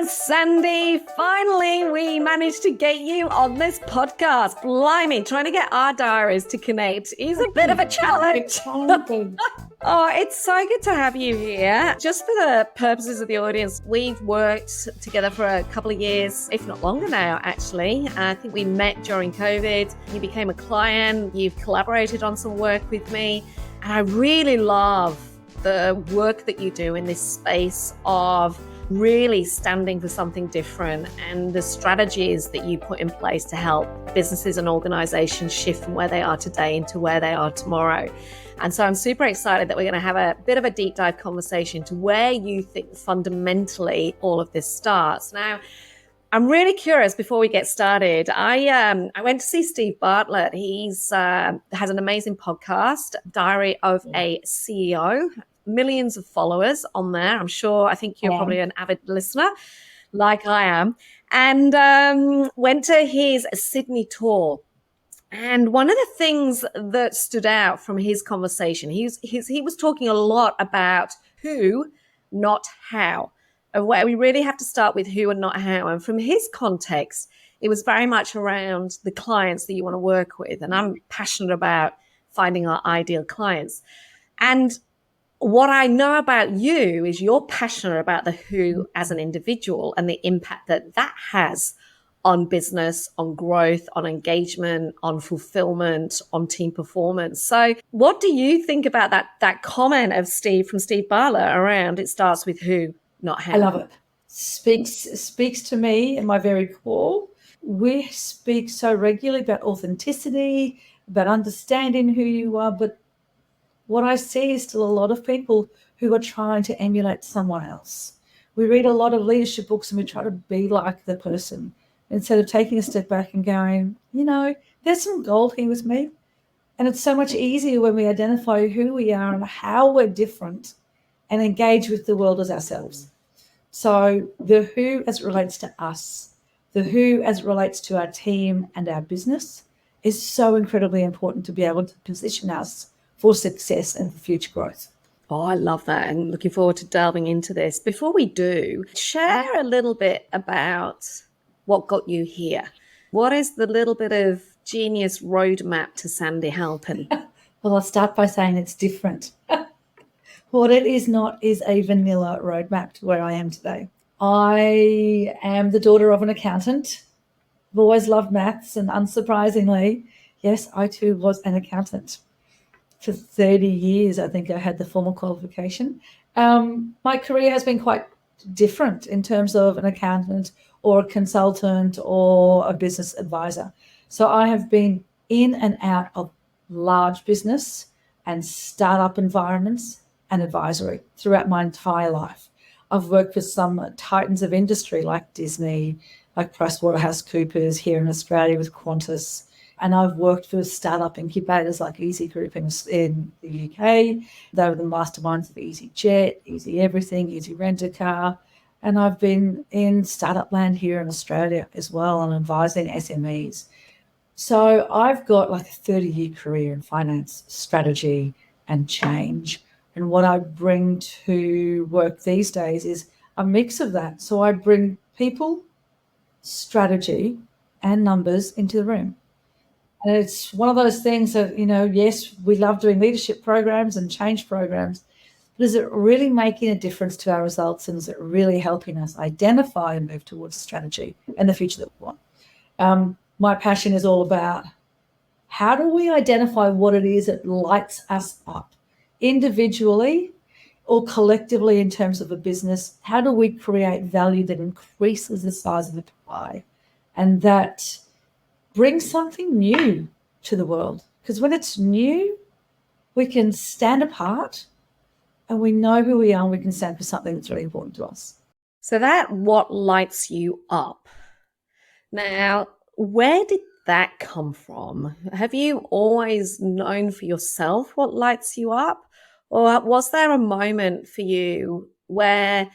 Sandy, finally we managed to get you on this podcast. Blimey, trying to get our diaries to connect is a bit of a challenge. Oh, it's so good to have you here. Just for the purposes of the audience, we've worked together for a couple of years, if not longer now, actually. I think we met during COVID. You became a client. You've collaborated on some work with me. And I really love the work that you do in this space of really standing for something different and the strategies that you put in place to help businesses and organizations shift from where they are today into where they are tomorrow. And so I'm super excited that we're going to have a bit of a deep dive conversation to where you think fundamentally all of this starts. Now, I'm really curious before we get started. I went to see Steve Bartlett. He's has an amazing podcast, Diary of a CEO. Millions of followers on there. I think you're probably an avid listener like I am. And went to his Sydney tour. And one of the things that stood out from his conversation, he was talking a lot about who, not how. Where we really have to start with who and not how. And from his context, it was very much around the clients that you want to work with. And I'm passionate about finding our ideal clients. And what I know about you is you're passionate about the who as an individual and the impact that that has on business, on growth, on engagement, on fulfillment, on team performance. So what do you think about that comment of Steve Bartlett around it starts with who, not how? I love it. Speaks to me in my very core. We speak so regularly about authenticity, about understanding who you are, but what I see is still a lot of people who are trying to emulate someone else. We read a lot of leadership books and we try to be like the person instead of taking a step back and going, there's some gold here with me. And it's so much easier when we identify who we are and how we're different and engage with the world as ourselves. So the who as it relates to us, the who as it relates to our team and our business is so incredibly important to be able to position us for success and for future growth. Oh, I love that and looking forward to delving into this. Before we do, share a little bit about what got you here. What is the little bit of genius roadmap to Sandy Halpin? Well, I'll start by saying it's different. What it is not is a vanilla roadmap to where I am today. I am the daughter of an accountant. I've always loved maths, and unsurprisingly, yes, I too was an accountant. For 30 years, I think I had the formal qualification. My career has been quite different in terms of an accountant or a consultant or a business advisor. So I have been in and out of large business and startup environments and advisory throughout my entire life. I've worked with some titans of industry like Disney, like PricewaterhouseCoopers here in Australia with Qantas. And I've worked for startup incubators like Easy Group in the UK. They were the masterminds of EasyJet, Easy Everything, Easy Rent a Car. And I've been in startup land here in Australia as well and advising SMEs. So I've got like a 30-year career in finance, strategy and change. And what I bring to work these days is a mix of that. So I bring people, strategy and numbers into the room. And it's one of those things that, yes, we love doing leadership programs and change programs, but is it really making a difference to our results, and is it really helping us identify and move towards the strategy and the future that we want? My passion is all about how do we identify what it is that lights us up individually or collectively in terms of a business? How do we create value that increases the size of the pie and that bring something new to the world? Because when it's new, we can stand apart and we know who we are and we can stand for something that's really important to us. So that what lights you up. Now, where did that come from? Have you always known for yourself what lights you up? Or was there a moment for you where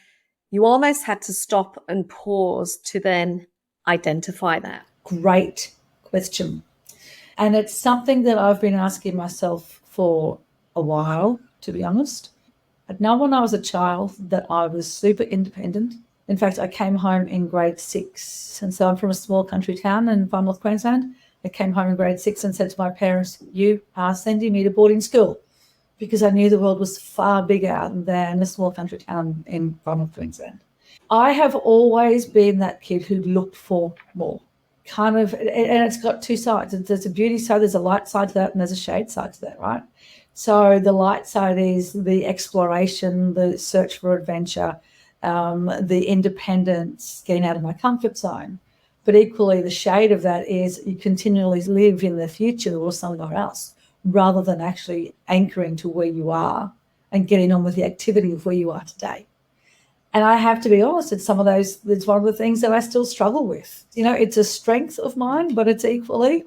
you almost had to stop and pause to then identify that? Great question. And it's something that I've been asking myself for a while, to be honest. I'd known when I was a child that I was super independent In fact, I came home in grade 6. And so I'm from a small country town in far north Queensland. I came home in grade 6 and said to my parents, you are sending me to boarding school, because I knew the world was far bigger than a small country town in far north Queensland. I have always been that kid who looked for more. And it's got two sides. There's a beauty side, there's a light side to that, and there's a shade side to that, right? So the light side is the exploration, the search for adventure, the independence, getting out of my comfort zone. But equally, the shade of that is you continually live in the future or somewhere else, rather than actually anchoring to where you are and getting on with the activity of where you are today. And I have to be honest, it's one of the things that I still struggle with. It's a strength of mine, but it's equally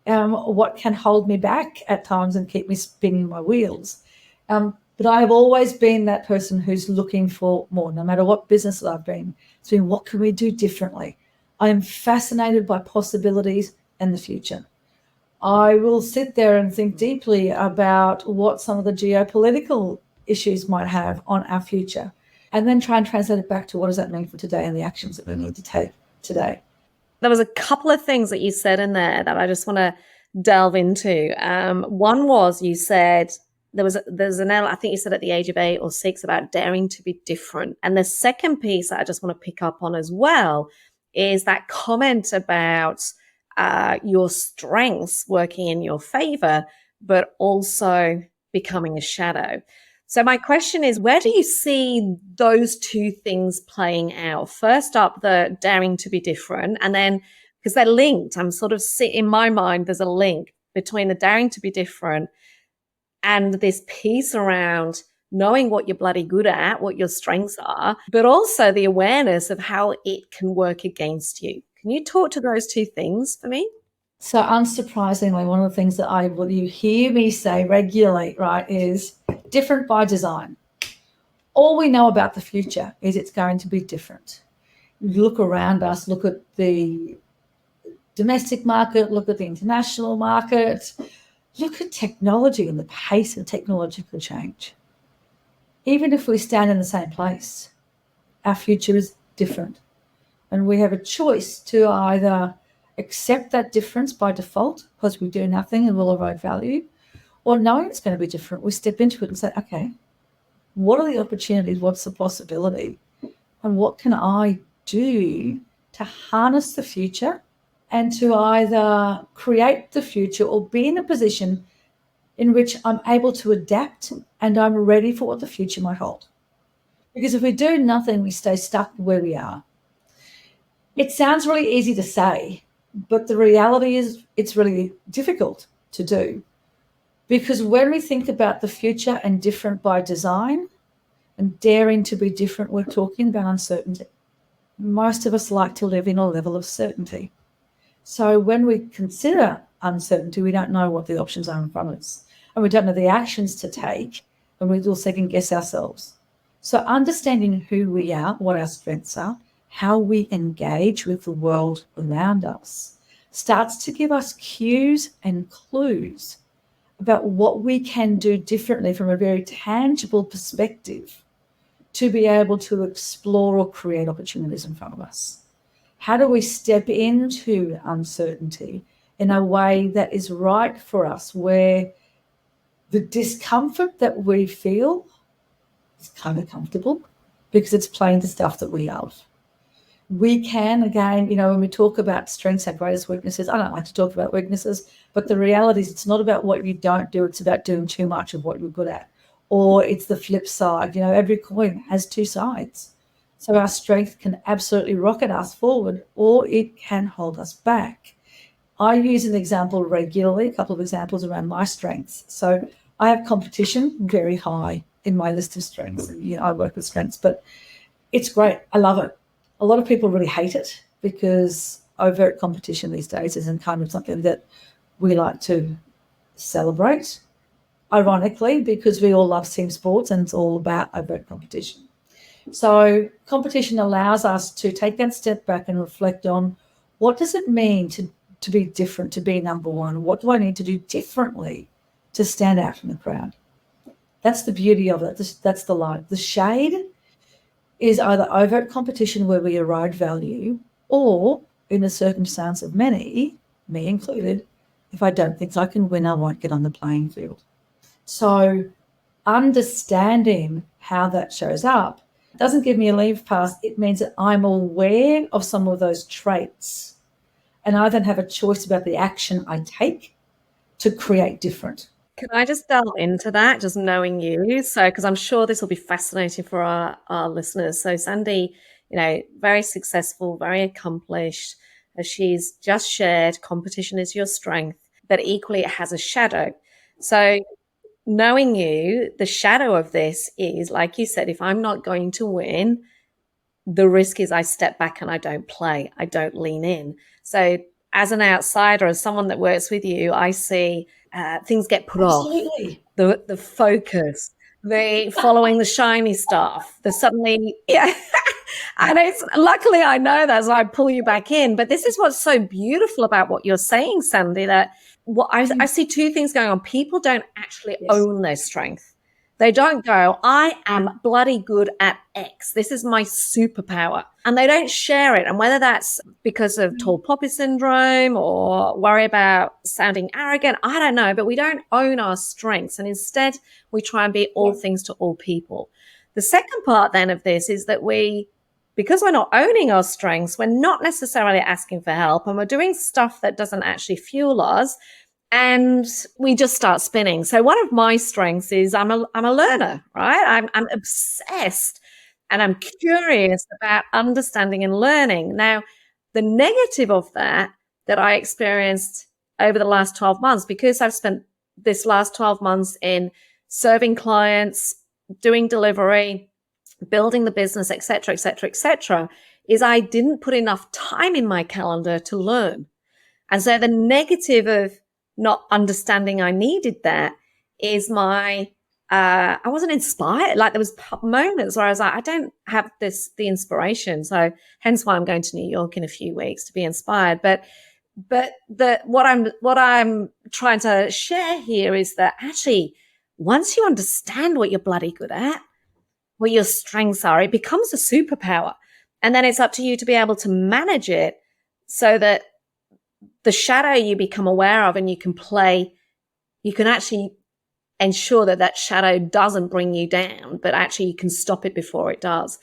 what can hold me back at times and keep me spinning my wheels. But I have always been that person who's looking for more, no matter what business I've been. It's been, what can we do differently? I am fascinated by possibilities and the future. I will sit there and think deeply about what some of the geopolitical issues might have on our future, and then try and translate it back to what does that mean for today and the actions that we need to take today. There was a couple of things that you said in there that I just want to delve into. One was, you said there's an I think you said at the age of 8 or 6 about daring to be different. And the second piece that I just want to pick up on as well is that comment about your strengths working in your favor, but also becoming a shadow. So my question is, where do you see those two things playing out? First up, the daring to be different, and then, because they're linked, I'm sort of in my mind, there's a link between the daring to be different and this piece around knowing what you're bloody good at, what your strengths are, but also the awareness of how it can work against you. Can you talk to those two things for me? So unsurprisingly, one of the things that you hear me say regularly, right, is different by design. All we know about the future is it's going to be different. Look around us, look at the domestic market, look at the international market, look at technology and the pace of technological change. Even if we stand in the same place, our future is different. And we have a choice to either accept that difference by default because we do nothing and will erode value, or knowing it's going to be different, we step into it and say, okay, what are the opportunities? What's the possibility? And what can I do to harness the future and to either create the future or be in a position in which I'm able to adapt and I'm ready for what the future might hold? Because if we do nothing, we stay stuck where we are. It sounds really easy to say, but the reality is it's really difficult to do. Because when we think about the future and different by design and daring to be different, we're talking about uncertainty. Most of us like to live in a level of certainty. So when we consider uncertainty, we don't know what the options are in front of us, and we don't know the actions to take, and we will second guess ourselves. So understanding who we are, what our strengths are, how we engage with the world around us, starts to give us cues and clues about what we can do differently from a very tangible perspective to be able to explore or create opportunities in front of us. How do we step into uncertainty in a way that is right for us, where the discomfort that we feel is kind of comfortable because it's playing the stuff that we love? We can, again, when we talk about strengths, our greatest weaknesses, I don't like to talk about weaknesses, but the reality is it's not about what you don't do, it's about doing too much of what you're good at. Or it's the flip side. Every coin has two sides. So our strength can absolutely rocket us forward, or it can hold us back. I use an example regularly, a couple of examples around my strengths. So I have competition very high in my list of strengths. I work with strengths, but it's great. I love it. A lot of people really hate it because overt competition these days isn't kind of something that we like to celebrate, ironically, because we all love team sports and it's all about overt competition. So competition allows us to take that step back and reflect on, what does it mean to be different, to be number one? What do I need to do differently to stand out from the crowd? That's the beauty of it. That's the light. The shade is either overt competition where we erode value, or in the circumstance of many, me included, if I don't think I can win, I won't get on the playing field. So understanding how that shows up doesn't give me a leave pass. It means that I'm aware of some of those traits, and I then have a choice about the action I take to create different. Can I just delve into that, just knowing you? So, because I'm sure this will be fascinating for our listeners. So, Sandy, very successful, very accomplished. As she's just shared, competition is your strength, but equally it has a shadow. So, knowing you, the shadow of this is, like you said, if I'm not going to win, the risk is I step back and I don't play, I don't lean in. So, as an outsider, as someone that works with you, I see things get put Absolutely. off. The focus, the following the shiny stuff, the suddenly, yeah. And it's luckily I know that, so I pull you back in. But this is what's so beautiful about what you're saying, Sandy, that I see two things going on. People don't actually own their strength. They don't go, I am bloody good at X. This is my superpower. And they don't share it. And whether that's because of tall poppy syndrome or worry about sounding arrogant, I don't know. But we don't own our strengths. And instead, we try and be all things to all people. The second part then of this is that because we're not owning our strengths, we're not necessarily asking for help, and we're doing stuff that doesn't actually fuel us. And we just start spinning. So one of my strengths is I'm a learner, right? I'm obsessed and I'm curious about understanding and learning. Now, the negative of that I experienced over the last 12 months, because I've spent this last 12 months in serving clients, doing delivery, building the business, et cetera, is I didn't put enough time in my calendar to learn. And so the negative of not understanding I needed that is I wasn't inspired. Like, there was moments where I was like, I don't have the inspiration. So hence why I'm going to New York in a few weeks to be inspired. But what I'm trying to share here is that actually, once you understand what you're bloody good at, what your strengths are, it becomes a superpower. And then it's up to you to be able to manage it so that the shadow you become aware of, and you can actually ensure that shadow doesn't bring you down, but actually you can stop it before it does.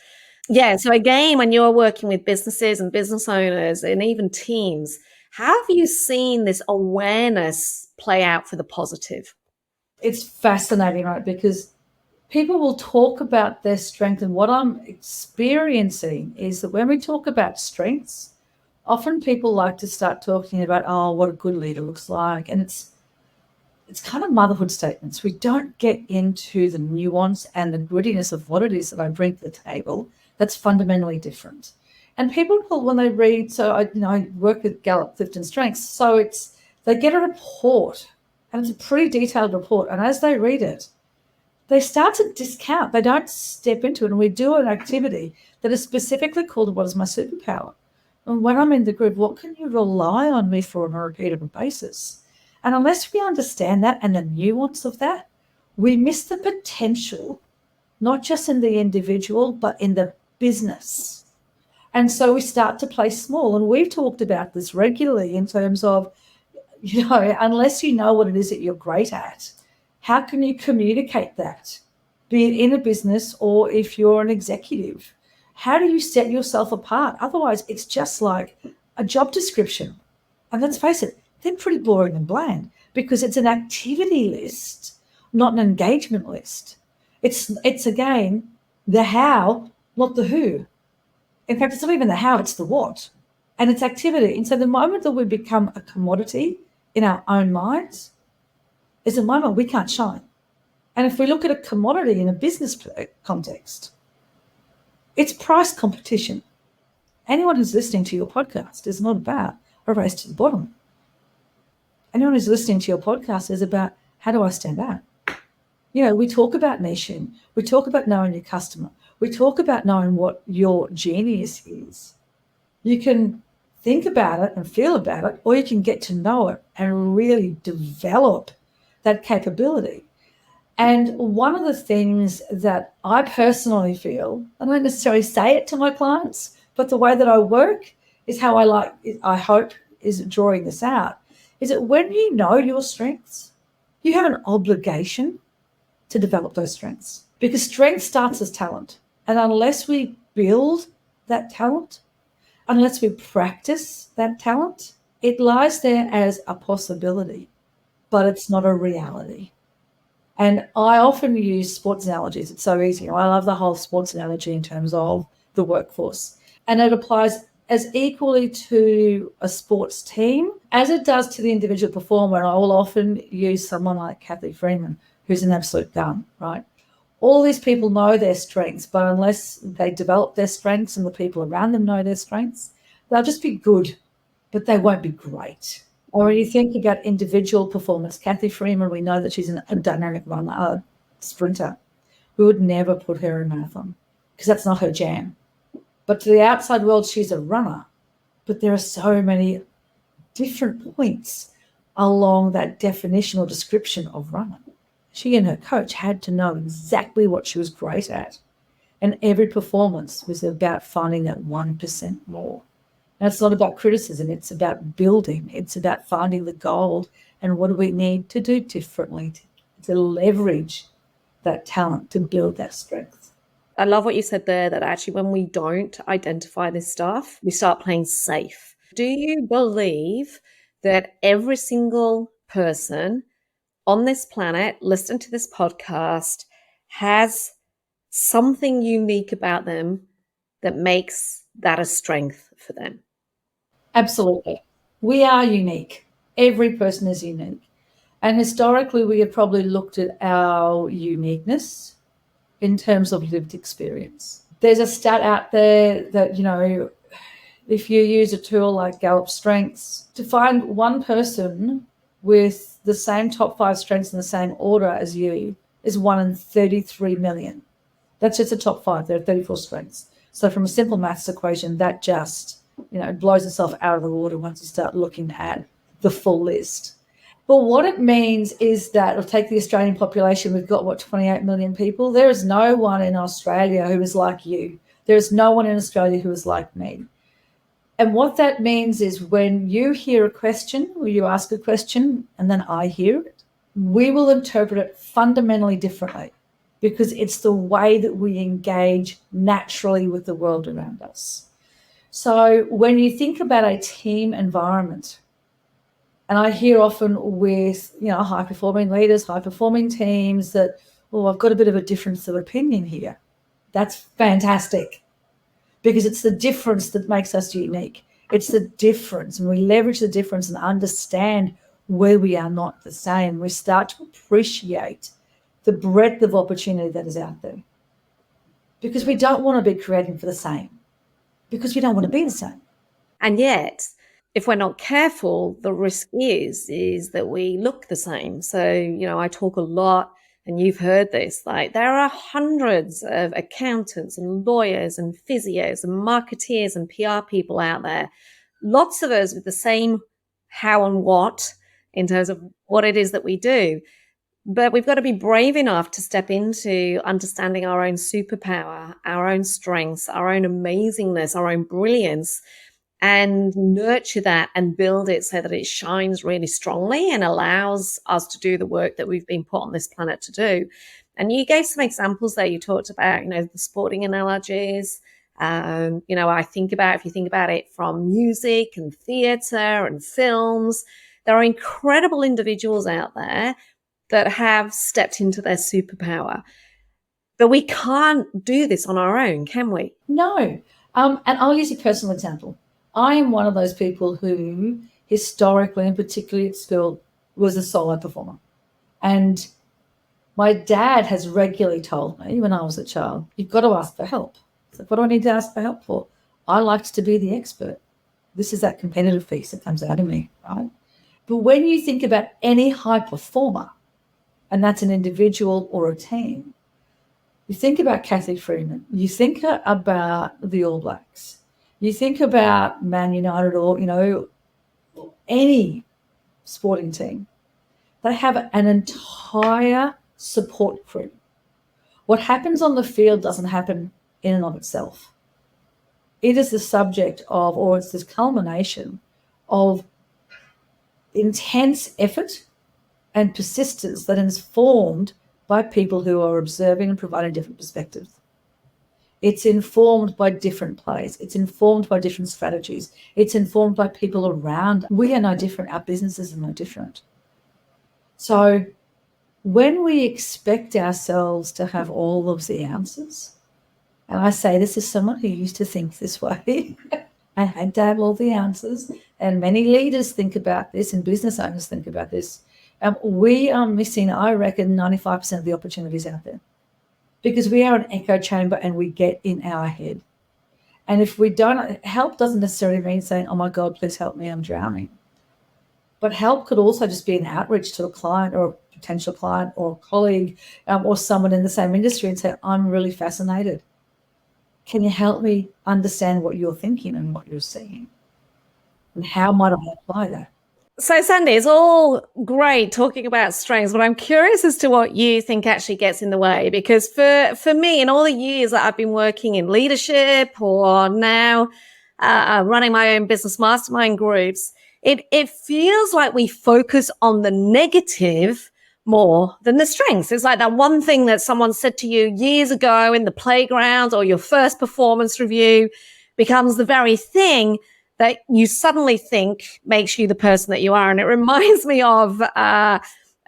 Yeah. So again, when you're working with businesses and business owners and even teams, how have you seen this awareness play out for the positive? It's fascinating, right? Because people will talk about their strength, and what I'm experiencing is that when we talk about strengths, often people like to start talking about, oh, what a good leader looks like. And it's kind of motherhood statements. We don't get into the nuance and the grittiness of what it is that I bring to the table that's fundamentally different. And people, when they read, so I work with Gallup Clifton Strengths, so they get a report, and it's a pretty detailed report. And as they read it, they start to discount. They don't step into it. And we do an activity that is specifically called what is my superpower. And when I'm in the group, what can you rely on me for on a repeatable basis? And unless we understand that and the nuance of that, we miss the potential, not just in the individual, but in the business. And so we start to play small. And we've talked about this regularly in terms of, unless you know what it is that you're great at, how can you communicate that, be it in a business or if you're an executive? How do you set yourself apart? Otherwise, it's just like a job description. And let's face it, they're pretty boring and bland because it's an activity list, not an engagement list. It's again, the how, not the who. In fact, it's not even the how, it's the what. And it's activity. And so the moment that we become a commodity in our own minds is a moment we can't shine. And if we look at a commodity in a business context, it's price competition. Anyone who's listening to your podcast is not about a race to the bottom. Anyone who's listening to your podcast is about, how do I stand out? We talk about niching. We talk about knowing your customer. We talk about knowing what your genius is. You can think about it and feel about it, or you can get to know it and really develop that capability. And one of the things that I personally feel, I don't necessarily say it to my clients, but the way that I work is how I hope is drawing this out, is that when you know your strengths, you have an obligation to develop those strengths, because strength starts as talent. And unless we build that talent, unless we practice that talent, it lies there as a possibility, but it's not a reality. And I often use sports analogies. It's so easy. I love the whole sports analogy in terms of the workforce. And it applies as equally to a sports team as it does to the individual performer. And I will often use someone like Kathy Freeman, who's an absolute gun, right? All these people know their strengths, but unless they develop their strengths and the people around them know their strengths, they'll just be good, but they won't be great. Or when you think about individual performance, Kathy Freeman, we know that she's a dynamic runner, a sprinter. We would never put her in a marathon because that's not her jam. But to the outside world, she's a runner. But there are so many different points along that definition or description of runner. She and her coach had to know exactly what she was great at. And every performance was about finding that 1% more. And it's not about criticism. It's about building. It's about finding the gold and what do we need to do differently to leverage that talent, to build that strength. I love what you said there, that actually when we don't identify this stuff, we start playing safe. Do you believe that every single person on this planet listening to this podcast has something unique about them that makes that a strength for them? Absolutely. We are unique. Every person is unique. And historically, we have probably looked at our uniqueness in terms of lived experience. There's a stat out there that, if you use a tool like Gallup Strengths, to find one person with the same top 5 strengths in the same order as you is 1 in 33 million. That's just the top 5. There are 34 strengths. So from a simple maths equation, that just it blows itself out of the water once you start looking at the full list. But what it means is that, we'll take the Australian population, we've got, 28 million people? There is no one in Australia who is like you. There is no one in Australia who is like me. And what that means is when you hear a question or you ask a question and then I hear it, we will interpret it fundamentally differently because it's the way that we engage naturally with the world around us. So when you think about a team environment, and I hear often with, high-performing leaders, high-performing teams that, I've got a bit of a difference of opinion here. That's fantastic because it's the difference that makes us unique. It's the difference, and we leverage the difference and understand where we are not the same. We start to appreciate the breadth of opportunity that is out there because we don't want to be creating for the same. Because we don't want to be the same. And yet, if we're not careful, the risk is that we look the same. So, I talk a lot, and you've heard this, like there are hundreds of accountants and lawyers and physios and marketeers and PR people out there. Lots of us with the same how and what in terms of what it is that we do. But we've got to be brave enough to step into understanding our own superpower, our own strengths, our own amazingness, our own brilliance, and nurture that and build it so that it shines really strongly and allows us to do the work that we've been put on this planet to do. And you gave some examples there. You talked about, the sporting analogies. I think about, if you think about it from music and theatre and films, there are incredible individuals out there that have stepped into their superpower. But we can't do this on our own, can we? No. And I'll use a personal example. I am one of those people who historically, and particularly at school, was a solo performer. And my dad has regularly told me when I was a child, you've got to ask for help. It's like, what do I need to ask for help for? I liked to be the expert. This is that competitive piece that comes out of me, right? But when you think about any high performer, and that's an individual or a team, you think about Kathy Freeman, you think about the All Blacks, you think about Man United or, any sporting team. They have an entire support crew. What happens on the field doesn't happen in and of itself. It is the subject of, or it's this culmination of intense effort and persistence that is formed by people who are observing and providing different perspectives. It's informed by different plays. It's informed by different strategies. It's informed by people around. We are no different. Our businesses are no different. So when we expect ourselves to have all of the answers, and I say this as someone who used to think this way, I had to have all the answers, and many leaders think about this and business owners think about this. We are missing, I reckon, 95% of the opportunities out there because we are an echo chamber and we get in our head. And if we don't, help doesn't necessarily mean saying, oh my God, please help me, I'm drowning. But help could also just be an outreach to a client or a potential client or a colleague or someone in the same industry and say, I'm really fascinated. Can you help me understand what you're thinking and what you're seeing? And how might I apply that? So, Sandy, it's all great talking about strengths, but I'm curious as to what you think actually gets in the way. Because for me, in all the years that I've been working in leadership or now running my own business mastermind groups, it feels like we focus on the negative more than the strengths. It's like that one thing that someone said to you years ago in the playground or your first performance review becomes the very thing that you suddenly think makes you the person that you are. And it reminds me of a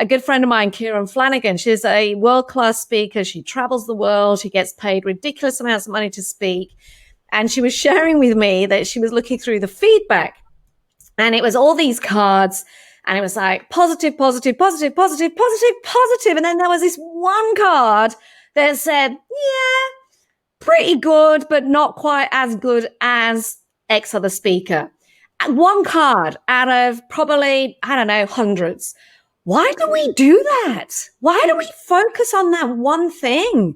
good friend of mine, Kieran Flanagan. She's a world-class speaker. She travels the world. She gets paid ridiculous amounts of money to speak. And she was sharing with me that she was looking through the feedback. And it was all these cards. And it was like positive, positive, positive, positive, positive, positive. And then there was this one card that said, yeah, pretty good, but not quite as good as X other speaker. And one card out of probably, I don't know, hundreds. Why do we do that? Why do we focus on that one thing?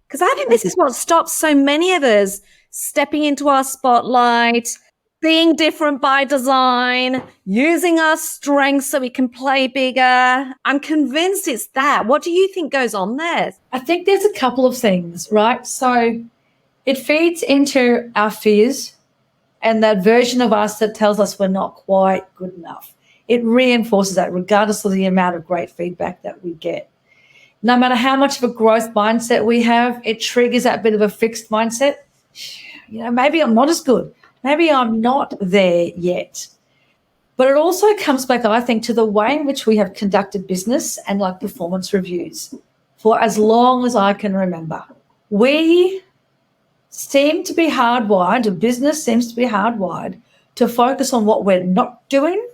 Because I think this is what stops so many of us stepping into our spotlight, being different by design, using our strengths so we can play bigger. I'm convinced it's that. What do you think goes on there? I think there's a couple of things, right? So it feeds into our fears and that version of us that tells us we're not quite good enough. It reinforces that regardless of the amount of great feedback that we get. No matter how much of a growth mindset we have, it triggers that bit of a fixed mindset. Maybe I'm not as good. Maybe I'm not there yet. But it also comes back, I think, to the way in which we have conducted business and like performance reviews for as long as I can remember. We seem to be hardwired, or business seems to be hardwired to focus on what we're not doing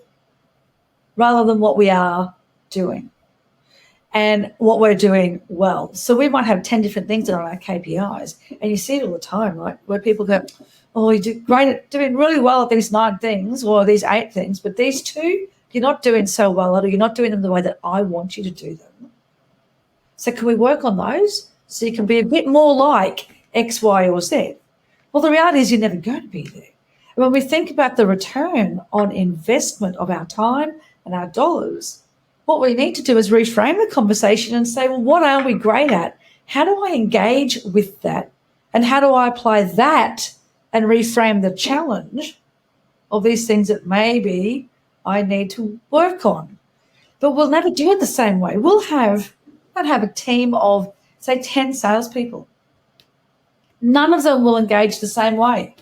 rather than what we are doing and what we're doing well. So we might have 10 different things on our KPIs, and you see it all the time, right? Where people go, oh, you do great at doing really well at these 9 things or these 8 things, but these 2, you're not doing so well at, or you're not doing them the way that I want you to do them. So can we work on those so you can be a bit more like X, Y, or Z? Well, the reality is you're never going to be there. And when we think about the return on investment of our time and our dollars, what we need to do is reframe the conversation and say, well, what are we great at? How do I engage with that? And how do I apply that and reframe the challenge of these things that maybe I need to work on? But we'll never do it the same way. We'll have a team of, say, 10 salespeople. None of them will engage the same way.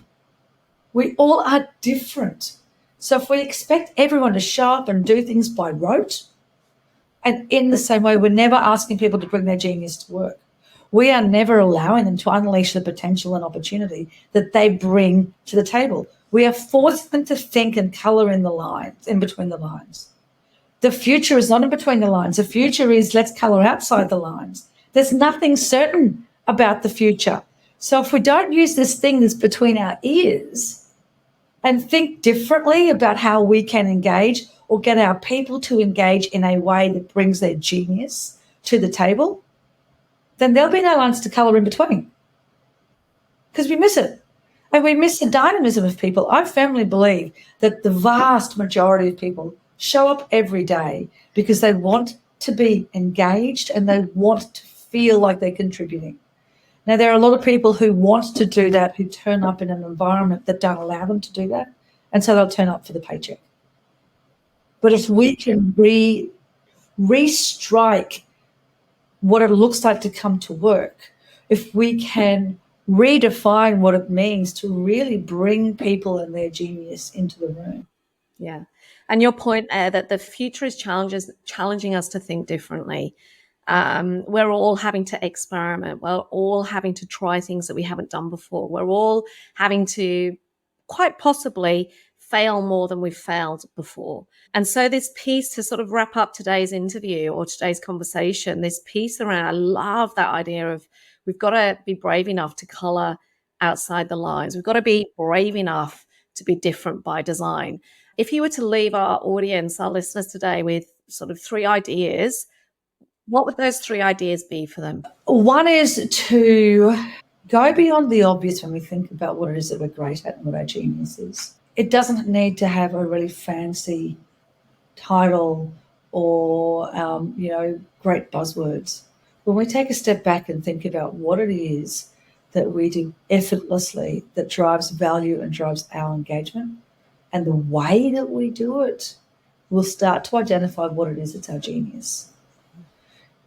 We all are different. So if we expect everyone to show up and do things by rote, and in the same way, we're never asking people to bring their genius to work. We are never allowing them to unleash the potential and opportunity that they bring to the table. We are forcing them to think and colour in the lines, in between the lines. The future is not in between the lines. The future is let's colour outside the lines. There's nothing certain about the future. So if we don't use this thing that's between our ears and think differently about how we can engage or get our people to engage in a way that brings their genius to the table, then there'll be no lines to colour in between because we miss it. And we miss the dynamism of people. I firmly believe that the vast majority of people show up every day because they want to be engaged and they want to feel like they're contributing. Now, there are a lot of people who want to do that, who turn up in an environment that don't allow them to do that, and so they'll turn up for the paycheck. But if we can restrike what it looks like to come to work, if we can redefine what it means to really bring people and their genius into the room. Yeah. And your point there that the future is challenging us to think differently. We're all having to experiment. We're all having to try things that we haven't done before. We're all having to quite possibly fail more than we've failed before. And so this piece to sort of wrap up today's interview or today's conversation, this piece around, I love that idea of we've got to be brave enough to color outside the lines. We've got to be brave enough to be different by design. If you were to leave our audience, our listeners today with sort of 3 ideas, what would those 3 ideas be for them? One is to go beyond the obvious when we think about what it is that we're great at and what our genius is. It doesn't need to have a really fancy title or, great buzzwords. When we take a step back and think about what it is that we do effortlessly that drives value and drives our engagement and the way that we do it, we'll start to identify what it is that's our genius.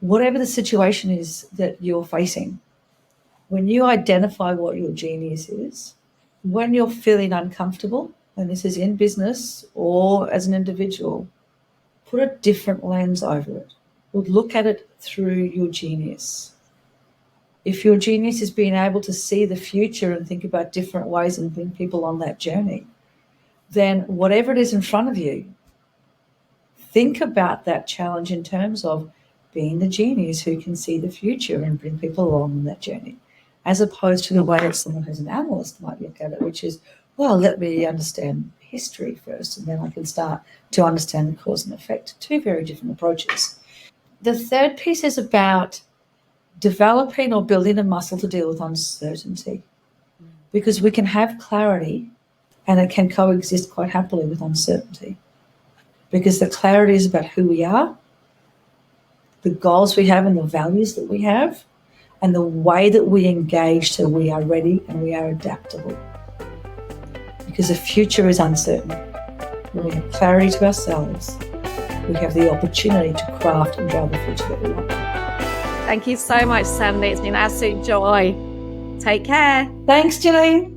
Whatever the situation is that you're facing, when you identify what your genius is, when you're feeling uncomfortable, and this is in business or as an individual, put a different lens over it. Look at it through your genius. If your genius is being able to see the future and think about different ways and bring people on that journey, then whatever it is in front of you, think about that challenge in terms of being the genius who can see the future and bring people along on that journey, as opposed to the way that someone who's an analyst might look at it, which is, well, let me understand history first and then I can start to understand the cause and effect. 2 very different approaches. The third piece is about developing or building a muscle to deal with uncertainty, because we can have clarity and it can coexist quite happily with uncertainty, because the clarity is about who we are, the goals we have and the values that we have, and the way that we engage so we are ready and we are adaptable. Because the future is uncertain. When we have clarity to ourselves, we have the opportunity to craft and drive the future that we want. Thank you so much, Sandy. It's been an absolute joy. Take care. Thanks, Janine.